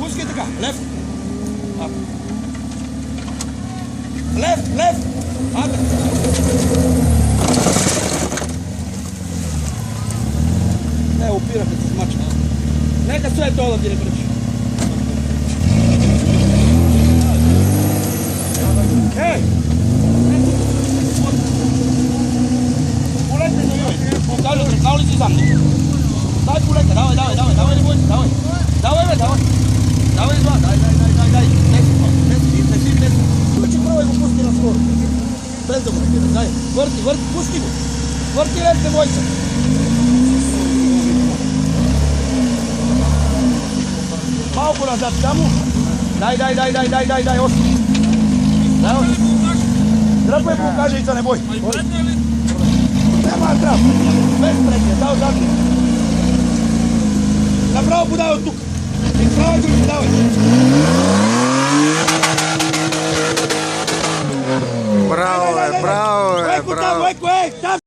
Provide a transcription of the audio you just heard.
Пускай така, лев. Лев. Ада. Не, опирате с мачка. Нека sve to da ti ne brči. Ej! Pulete za joj. Pokažu, trkali si za mne. Daj pulete, давай, ne bojte, давай. Давай dva, daj. Nesi. Uči prvo i go pusti na skoru. Bez dobro, daj. Vrti, pusti go. Vrti lepte bojca. Malko nazad tamo. Daj, ostani. Trapaj pokažica, ne boj. Nema trap. Bez prednje, dao zadnje. Napravo budaj od tuka. I pravo drugi, davaj.